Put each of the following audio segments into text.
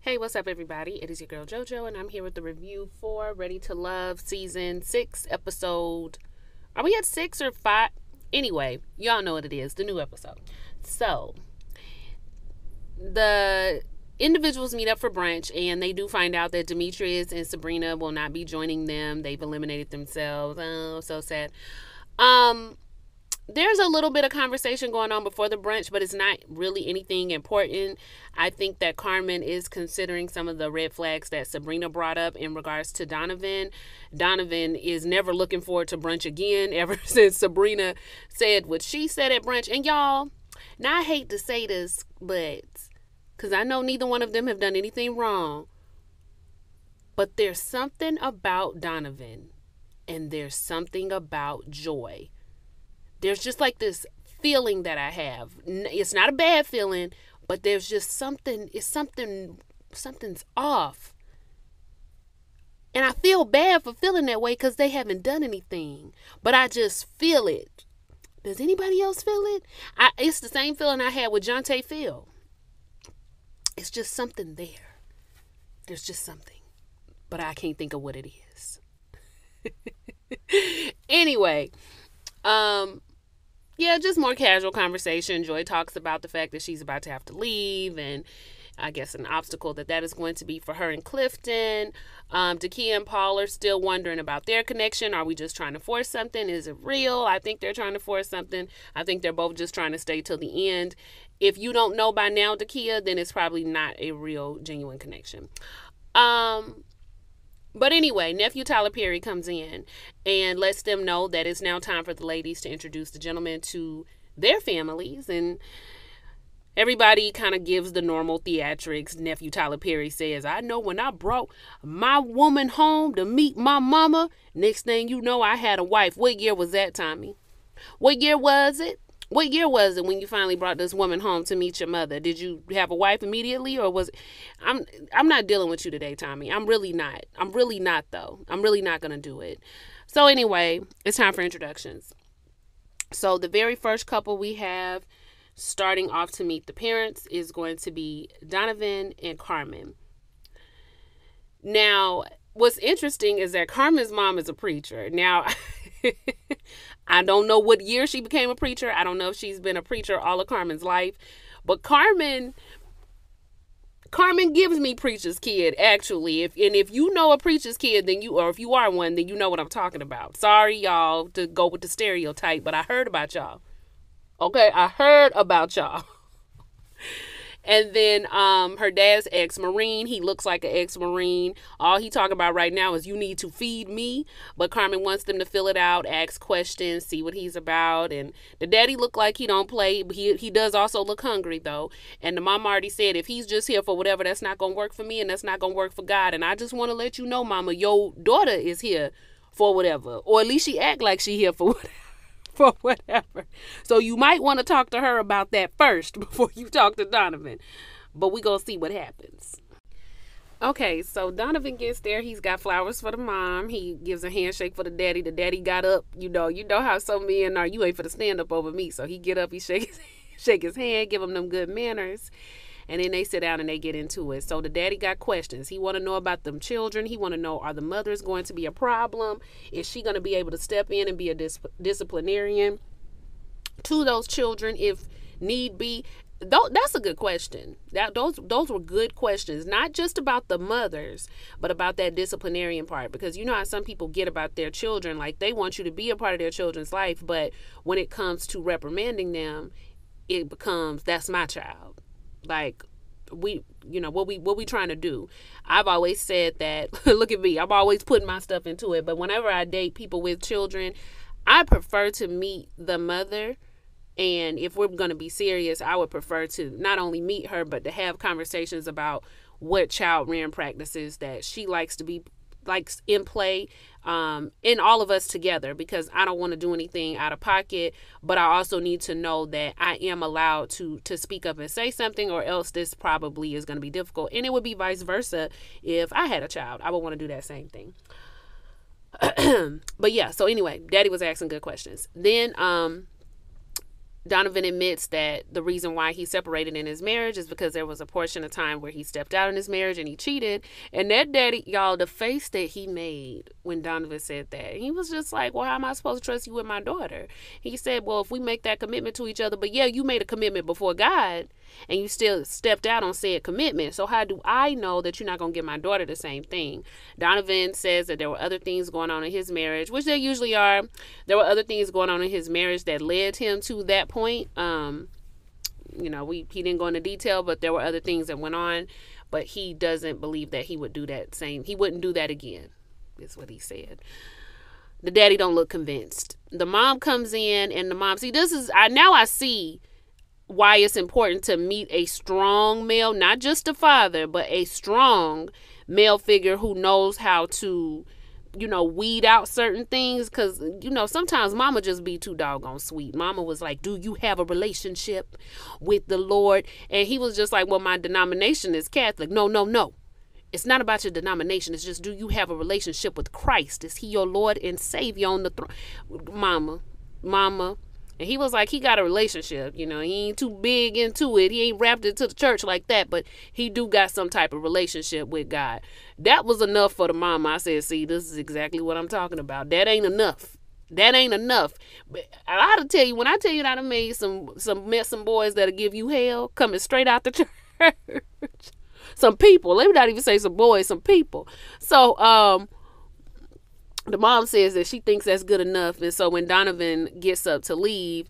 Hey, what's up, everybody? It is your girl JoJo, and I'm here with the review for Ready to Love Season 6, episode. Are we at 6 or 5? Anyway, y'all know what it is, the new episode. So, the individuals meet up for brunch, and they do find out that Demetrius and Sabrina will not be joining them. They've eliminated themselves. Oh, so sad. There's a little bit of conversation going on before the brunch, but it's not really anything important. I think that Carmen is considering some of the red flags that Sabrina brought up in regards to Donovan. Donovan is never looking forward to brunch again ever since Sabrina said what she said at brunch. And y'all, now I hate to say this, but because I know neither one of them have done anything wrong, but there's something about Donovan and there's something about Joy. There's just like this feeling that I have. It's not a bad feeling, but there's just something, something's off. And I feel bad for feeling that way because they haven't done anything. But I just feel it. Does anybody else feel it? It's the same feeling I had with Jonte Phil. It's just something there. There's just something. But I can't think of what it is. Anyway, yeah, just more casual conversation. Joy talks about the fact that she's about to have to leave and I guess an obstacle that is going to be for her and Clifton. Takia and Paul are still wondering about their connection. Are we just trying to force something? Is it real? I think they're trying to force something. I think they're both just trying to stay till the end. If you don't know by now, Takia, then it's probably not a real, genuine connection. But anyway, nephew Tyler Perry comes in and lets them know that it's now time for the ladies to introduce the gentlemen to their families. And everybody kind of gives the normal theatrics. Nephew Tyler Perry says, I know when I brought my woman home to meet my mama, next thing you know, I had a wife. What year was that, Tommy? What year was it? What year was it when you finally brought this woman home to meet your mother? Did you have a wife immediately, or was it? I'm not dealing with you today, Tommy. I'm really not. I'm really not, though. I'm really not going to do it. So anyway, it's time for introductions. So the very first couple we have starting off to meet the parents is going to be Donovan and Carmen. Now, what's interesting is that Carmen's mom is a preacher. Now, I don't know what year she became a preacher. I don't know if she's been a preacher all of Carmen's life. But Carmen gives me preacher's kid, actually. If you know a preacher's kid, then or if you are one, then you know what I'm talking about. Sorry, y'all, to go with the stereotype, but I heard about y'all. Okay, I heard about y'all. And then her dad's ex-Marine. He looks like an ex-Marine. All he talking about right now is you need to feed me. But Carmen wants them to fill it out, ask questions, see what he's about. And the daddy look like he don't play. But he does also look hungry, though. And the mom already said, if he's just here for whatever, that's not going to work for me and that's not going to work for God. And I just want to let you know, mama, your daughter is here for whatever. Or at least she act like she here for whatever. For whatever. So you might want to talk to her about that first before you talk to Donovan. But we gonna see what happens. Okay, so Donovan gets there. He's got flowers for the mom. He gives a handshake for the daddy. The daddy got up. You know how some men are. You ain't for the stand up over me. So he get up, he shake his hand, give him them good manners. And then they sit down and they get into it. So the daddy got questions. He want to know about them children. He want to know, are the mothers going to be a problem? Is she going to be able to step in and be a disciplinarian to those children if need be? That's a good question. Those were good questions. Not just about the mothers, but about that disciplinarian part. Because you know how some people get about their children. Like they want you to be a part of their children's life. But when it comes to reprimanding them, it becomes, that's my child. Like, what we trying to do? I've always said that, look at me, I'm always putting my stuff into it. But whenever I date people with children, I prefer to meet the mother. And if we're going to be serious, I would prefer to not only meet her, but to have conversations about what child rearing practices that she likes in play, in all of us together, because I don't want to do anything out of pocket, but I also need to know that I am allowed to speak up and say something, or else this probably is going to be difficult. And it would be vice versa. If I had a child, I would want to do that same thing. But yeah, so anyway, daddy was asking good questions. Then Donovan admits that the reason why he separated in his marriage is because there was a portion of time where he stepped out in his marriage and he cheated. And that daddy, y'all, the face that he made when Donovan said that, he was just like, well, how am I supposed to trust you with my daughter? He said, well, if we make that commitment to each other, but yeah, you made a commitment before God and you still stepped out on said commitment. So how do I know that you're not going to give my daughter the same thing? Donovan says that there were other things going on in his marriage, which there usually are. There were other things going on in his marriage that led him to that point. He didn't go into detail, but there were other things that went on. But he doesn't believe that he would do that same. He wouldn't do that again, is what he said. The daddy don't look convinced. The mom comes in, and the mom, I see why it's important to meet a strong male, not just a father, but a strong male figure who knows how to, weed out certain things. Because, sometimes mama just be too doggone sweet. Mama was like, do you have a relationship with the Lord? And he was just like, well, my denomination is Catholic. No. It's not about your denomination. It's just, do you have a relationship with Christ? Is he your Lord and Savior on the throne? Mama. And he was like, he got a relationship, he ain't too big into it. He ain't wrapped into the church like that, but he do got some type of relationship with God. That was enough for the mama. I said, see, this is exactly what I'm talking about. That ain't enough. But I gotta tell you, when I tell you that I met some boys that'll give you hell coming straight out the church. Some people, let me not even say some boys, some people. So, the mom says that she thinks that's good enough. And so when Donovan gets up to leave,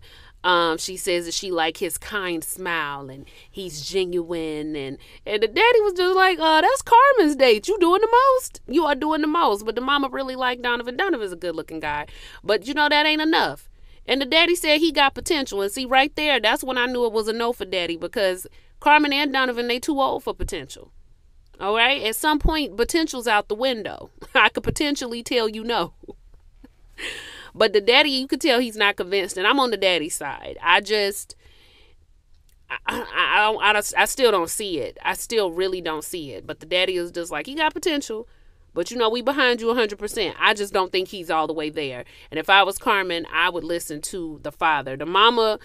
she says that she like his kind smile and he's genuine. And the daddy was just like, that's Carmen's date. You doing the most. You are doing the most. But the mama really liked Donovan. Donovan's a good looking guy. But that ain't enough. And the daddy said he got potential. And see, right there, that's when I knew it was a no for daddy, because Carmen and Donovan, they too old for potential. All right. At some point, potential's out the window. I could potentially tell no. But the daddy, you could tell he's not convinced. And I'm on the daddy side. I still don't see it. I still really don't see it. But the daddy is just like, he got potential. But, we behind you 100%. I just don't think he's all the way there. And if I was Carmen, I would listen to the father. The mama,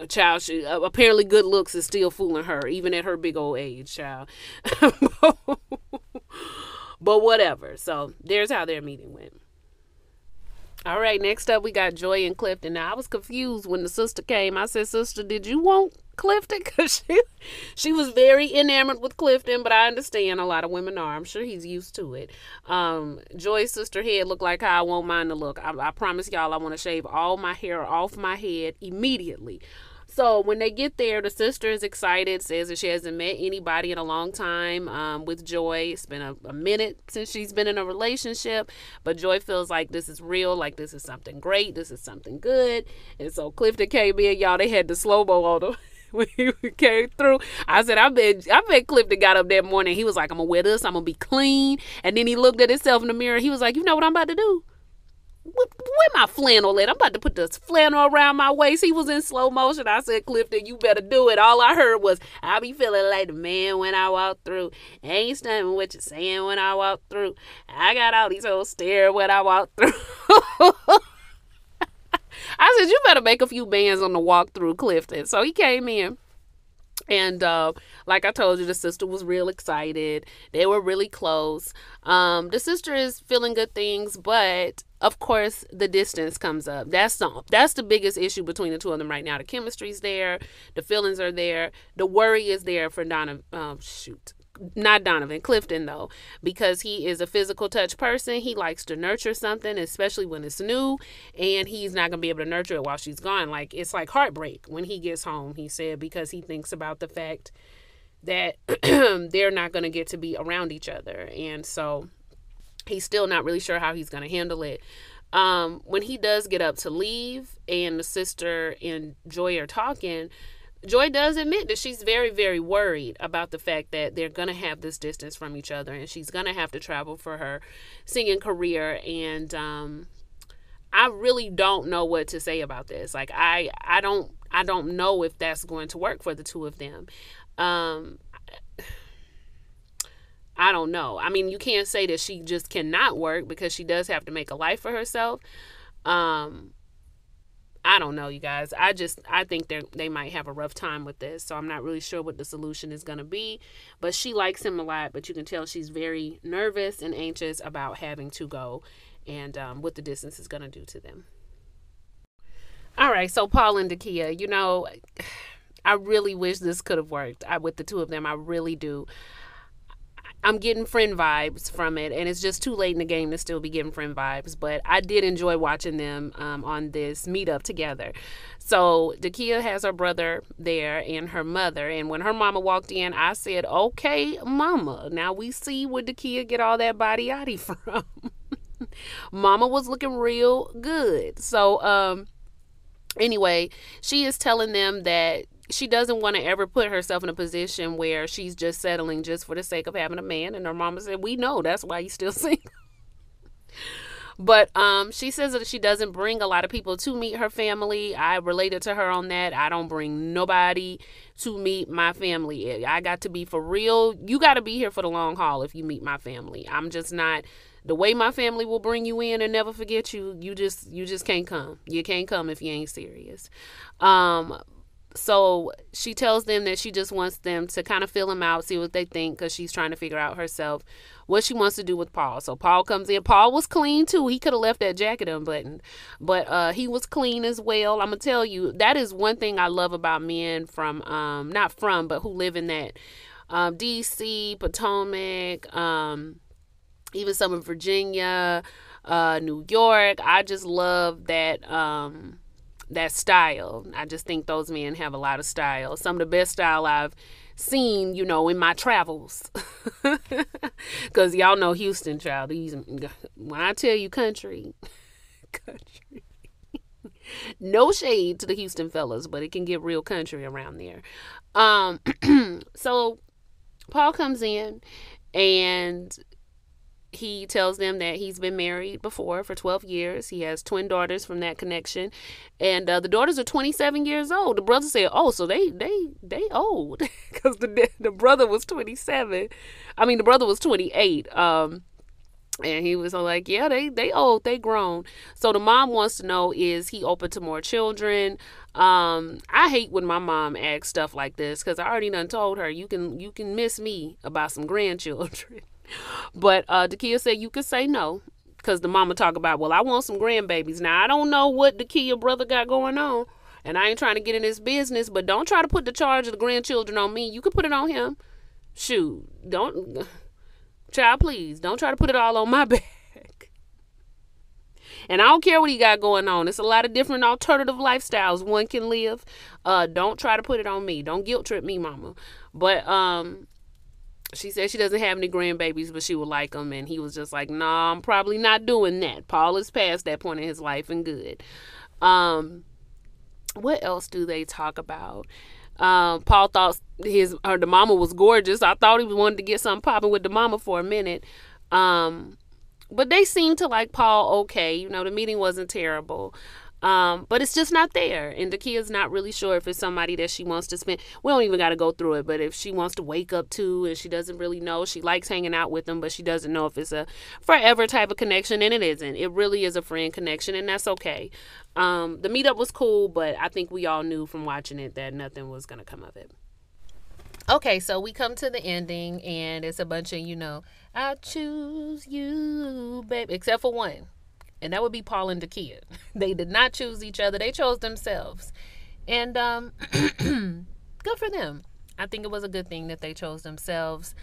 child, apparently good looks is still fooling her, even at her big old age, child. But whatever. So there's how their meeting went. All right, next up we got Joy and Clifton. Now, I was confused when the sister came. I said, sister, did you want Clifton? Because she was very enamored with Clifton, but I understand a lot of women are. I'm sure he's used to it. Joy's sister head looked like how I want mine to look. I promise y'all I want to shave all my hair off my head immediately. So when they get there, the sister is excited, says that she hasn't met anybody in a long time with Joy. It's been a minute since she's been in a relationship, but Joy feels like this is real, like this is something great, this is something good. And so Clifton came in, y'all, they had the slow-mo on him when he came through. I said, I bet Clifton got up that morning. He was like, I'm going to wear this, I'm going to be clean. And then he looked at himself in the mirror. He was like, you know what I'm about to do? Where my flannel at? I'm about to put this flannel around my waist. He was in slow motion. I said, Clifton, you better do it. All I heard was, I be feeling like the man when I walk through. Ain't stunning what you're saying when I walk through. I got all these hoes staring when I walk through. I said, you better make a few bands on the walk through, Clifton. So he came in. And like I told you, the sister was real excited. They were really close. The sister is feeling good things, but of course the distance comes up. That's the biggest issue between the two of them right now. The chemistry's there, the feelings are there, the worry is there for Clifton though, because he is a physical touch person. He likes to nurture something, especially when it's new, and he's not gonna be able to nurture it while she's gone. Like, it's like heartbreak when he gets home, he said, because he thinks about the fact that they're not gonna get to be around each other, and so he's still not really sure how he's gonna handle it. When he does get up to leave and the sister and Joy are talking, Joy does admit that she's very, very worried about the fact that they're going to have this distance from each other, and she's going to have to travel for her singing career. And I really don't know what to say about this. Like, I don't know if that's going to work for the two of them. I don't know. I mean, you can't say that she just cannot work, because she does have to make a life for herself. I don't know, you guys. I think they might have a rough time with this. So I'm not really sure what the solution is going to be. But she likes him a lot, but you can tell she's very nervous and anxious about having to go and what the distance is going to do to them. All right, so Paul and Dakia, I really wish this could have worked with the two of them. I really do. I'm getting friend vibes from it, and it's just too late in the game to still be getting friend vibes. But I did enjoy watching them on this meetup together. So Dakia has her brother there and her mother. And when her mama walked in, I said, okay, mama. Now we see where Dakia get all that body yaddy from. Mama was looking real good. So anyway, she is telling them that she doesn't want to ever put herself in a position where she's just settling just for the sake of having a man. And her mama said, we know that's why you still single. But she says that she doesn't bring a lot of people to meet her family. I related to her on that. I don't bring nobody to meet my family. I got to be for real. You got to be here for the long haul if you meet my family. I'm just not. The way my family will bring you in and never forget you, you just can't come. You can't come if you ain't serious. So she tells them that she just wants them to kind of feel him out, see what they think, because she's trying to figure out herself what she wants to do with Paul. So Paul comes in. Paul was clean too. He could have left that jacket unbuttoned, but he was clean as well. I'm gonna tell you, that is one thing I love about men from but who live in that DC, Potomac, even some in Virginia, New York. I just love that that style. I just think those men have a lot of style. Some of the best style I've seen, in my travels. Because y'all know Houston, child. When I tell you country. No shade to the Houston fellas, but it can get real country around there. So Paul comes in and he tells them that he's been married before for 12 years. He has twin daughters from that connection. And the daughters are 27 years old. The brother said, oh, so they old. Because the brother was 27. I mean, the brother was 28. And he was like, yeah, they old. They grown. So the mom wants to know, is he open to more children? I hate when my mom asks stuff like this because I already done told her, you can miss me about some grandchildren. But Dakia said you could say no, because the mama talk about, well, I want some grandbabies. Now, I don't know what Dakia brother got going on, and I ain't trying to get in his business, but don't try to put the charge of the grandchildren on me. You could put it on him. Shoot, child, please, don't try to put it all on my back. And I don't care what he got going on. It's a lot of different alternative lifestyles one can live. Don't try to put it on me. Don't guilt trip me, mama. But she said she doesn't have any grandbabies, but she would like them. And he was just like, nah, I'm probably not doing that. Paul is past that point in his life and good. What else do they talk about? Paul thought the mama was gorgeous. I thought he wanted to get something popping with the mama for a minute. But they seemed to like Paul okay. The meeting wasn't terrible. But it's just not there. And Dakia's not really sure if it's somebody that she wants to spend. We don't even got to go through it. But if she wants to wake up to, and she doesn't really know, she likes hanging out with them, but she doesn't know if it's a forever type of connection. And it isn't. It really is a friend connection, and that's okay. The meetup was cool, but I think we all knew from watching it that nothing was going to come of it. Okay, so we come to the ending, and it's a bunch of, I choose you, baby, except for one. And that would be Paul and Dakia. They did not choose each other. They chose themselves. And good for them. I think it was a good thing that they chose themselves.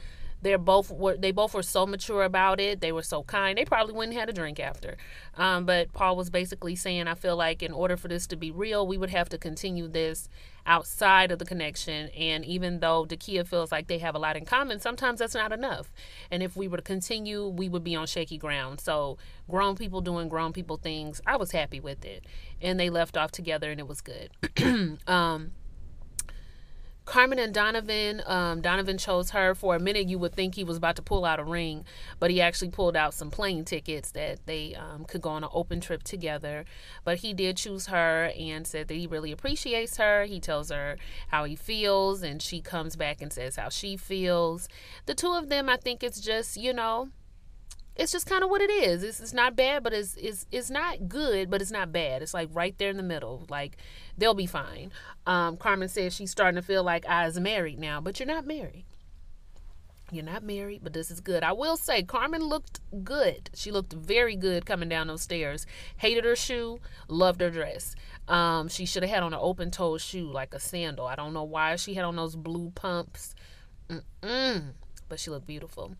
They both were so mature about it. They were so kind. They probably wouldn't have had a drink after. But Paul was basically saying, I feel like in order for this to be real, we would have to continue this outside of the connection. And even though Dakia feels like they have a lot in common, sometimes that's not enough. And if we were to continue, we would be on shaky ground. So grown people doing grown people things, I was happy with it. And they left off together and it was good. Carmen and Donovan. Donovan chose her. For a minute, you would think he was about to pull out a ring, but he actually pulled out some plane tickets that they could go on an open trip together. But he did choose her and said that he really appreciates her. He tells her how he feels, and she comes back and says how she feels. The two of them, I think it's just, it's just kind of what it is. It's not bad, but it's not good, but it's not bad. It's like right there in the middle. Like, they'll be fine. Carmen says she's starting to feel like I is married now, but you're not married. You're not married, but this is good. I will say, Carmen looked good. She looked very good coming down those stairs. Hated her shoe, loved her dress. She should have had on an open-toed shoe, like a sandal. I don't know why she had on those blue pumps. But she looked beautiful.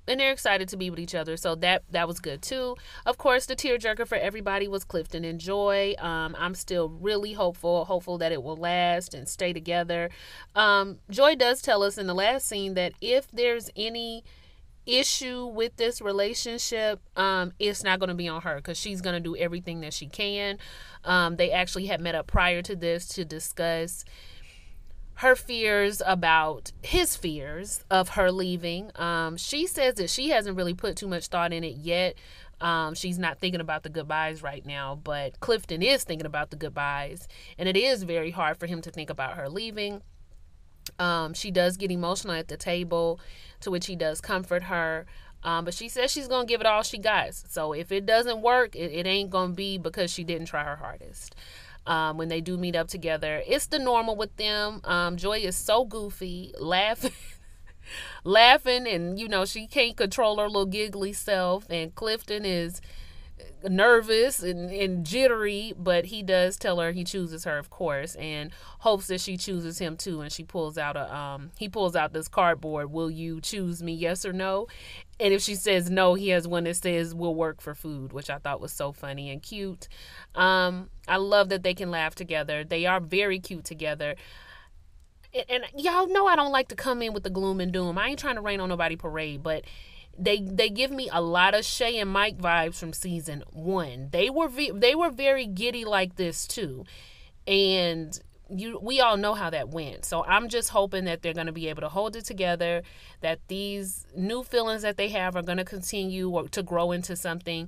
And they're excited to be with each other, so that was good too. Of course, the tearjerker for everybody was Clifton and Joy. I'm still really hopeful that it will last and stay together. Joy does tell us in the last scene that if there's any issue with this relationship, it's not going to be on her, because she's going to do everything that she can. They actually had met up prior to this to discuss her fears about his fears of her leaving. She says that she hasn't really put too much thought in it yet. She's not thinking about the goodbyes right now, but Clifton is thinking about the goodbyes, and it is very hard for him to think about her leaving. She does get emotional at the table, to which he does comfort her. But she says she's going to give it all she got. So if it doesn't work, it ain't going to be because she didn't try her hardest. When they do meet up together, it's the normal with them. Joy is so goofy, laughing, and she can't control her little giggly self. And Clifton is nervous and jittery, but he does tell her he chooses her, of course, and hopes that she chooses him too. And he pulls out this cardboard. Will you choose me, yes or no? And if she says no, he has one that says we'll work for food, which I thought was so funny and cute. I love that they can laugh together. They are very cute together. And y'all know I don't like to come in with the gloom and doom. I ain't trying to rain on nobody parade, but they give me a lot of Shay and Mike vibes from season 1. They were very giddy like this too, and we all know how that went. So I'm just hoping that they're going to be able to hold it together, that these new feelings that they have are going to continue to grow into something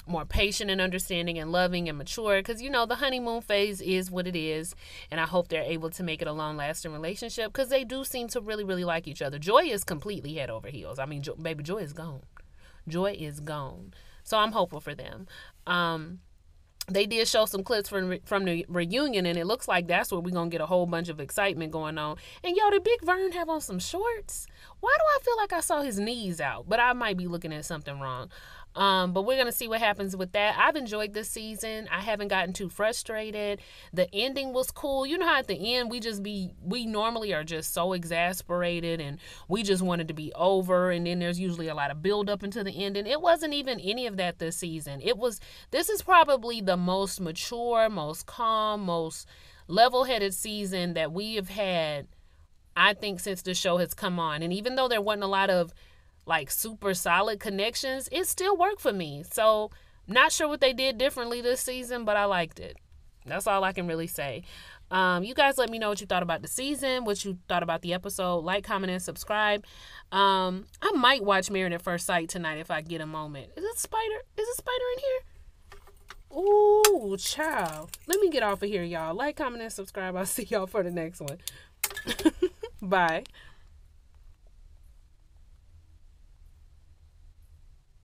more patient and understanding and loving and mature, because the honeymoon phase is what it is, and I hope they're able to make it a long-lasting relationship, because they do seem to really, really like each other. Joy is completely head over heels. I mean, baby, Joy is gone. Joy is gone. So I'm hopeful for them. They did show some clips from the reunion, and it looks like that's where we're going to get a whole bunch of excitement going on. And did Big Vern have on some shorts? Why do I feel like I saw his knees out? But I might be looking at something wrong. But we're going to see what happens with that. I've enjoyed this season. I haven't gotten too frustrated. The ending was cool. You know how at the end we normally are just so exasperated and we just wanted to be over. And then there's usually a lot of build up into the ending. It wasn't even any of that this season. This is probably the most mature, most calm, most level-headed season that we have had, I think, since the show has come on. And even though there wasn't a lot of super solid connections, it still worked for me. So not sure what they did differently this season, but I liked it. That's all I can really say. You guys let me know what you thought about the season, what you thought about the episode. Like, comment, and subscribe. I might watch Married at First Sight tonight if I get a moment. Is a spider in here? Ooh, child. Let me get off of here, y'all. Like, comment, and subscribe. I'll see y'all for the next one. Bye.